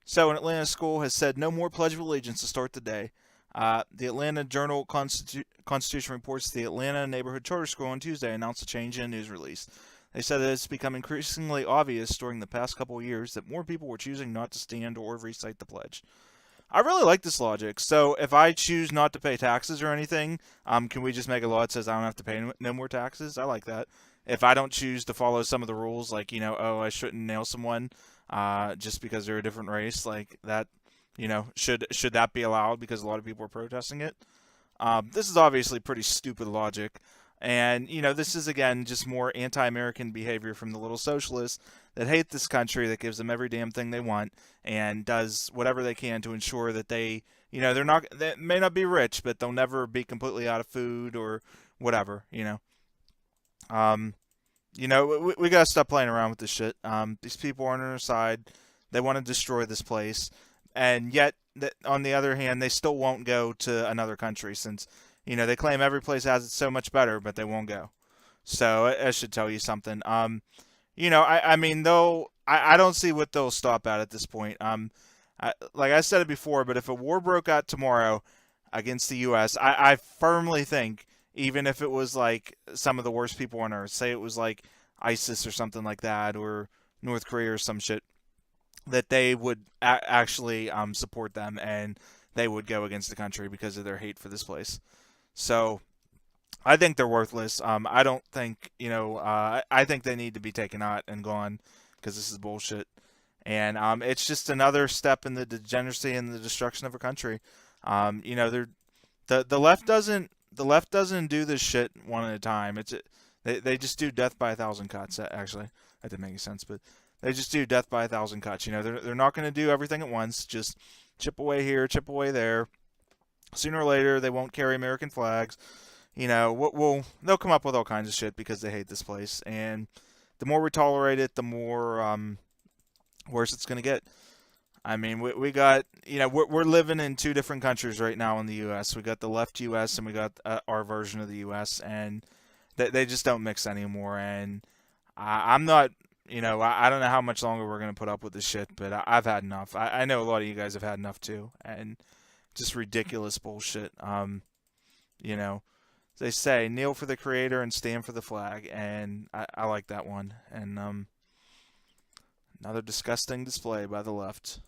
So, an Atlanta school has said no more Pledge of Allegiance to start the day. The Atlanta Journal Constitution reports the Atlanta Neighborhood Charter School on Tuesday announced a change in a news release. They said that it's become increasingly obvious during the past couple of years that more people were choosing not to stand or recite the pledge. I really like this logic. So, if I choose not to pay taxes or anything, can we just make a law that says I don't have to pay no more taxes? I like that. If I don't choose to follow some of the rules, like oh, I shouldn't nail someone just because they're a different race, like that, should that be allowed because a lot of people are protesting it? This is obviously pretty stupid logic. And, this is again just more anti American behavior from the little socialists that hate this country, that gives them every damn thing they want, and does whatever they can to ensure that they may not be rich, but they'll never be completely out of food or whatever. Um, we got to stop playing around with this shit. These people aren't on our side. They want to destroy this place. And yet, on the other hand, they still won't go to another country since, they claim every place has it so much better, but they won't go. So, I should tell you something. I mean, though, I don't see what they'll stop at this point. Like I said it before, but if a war broke out tomorrow against the U.S., I firmly think, even if it was like some of the worst people on earth, say it was like ISIS or something like that, or North Korea or some shit, that they would actually support them and they would go against the country because of their hate for this place. So I think they're worthless. I don't think I think they need to be taken out and gone because this is bullshit. And it's just another step in the degeneracy and the destruction of a country. They're the left doesn't do this shit one at a time. They just do death by a thousand cuts. Actually, that didn't make any sense, but they just do death by a thousand cuts. They're not going to do everything at once. Just chip away here, chip away there. Sooner or later, they won't carry American flags. They'll come up with all kinds of shit because they hate this place. And the more we tolerate it, the more worse it's going to get. I mean, we got, we're living in two different countries right now in the U.S. We got the left U.S. and we got our version of the U.S. and they just don't mix anymore. And I'm not, I don't know how much longer we're going to put up with this shit, but I've had enough. I know a lot of you guys have had enough too. And just ridiculous bullshit. You know, they say kneel for the creator and stand for the flag. And I like that one. And another disgusting display by the left.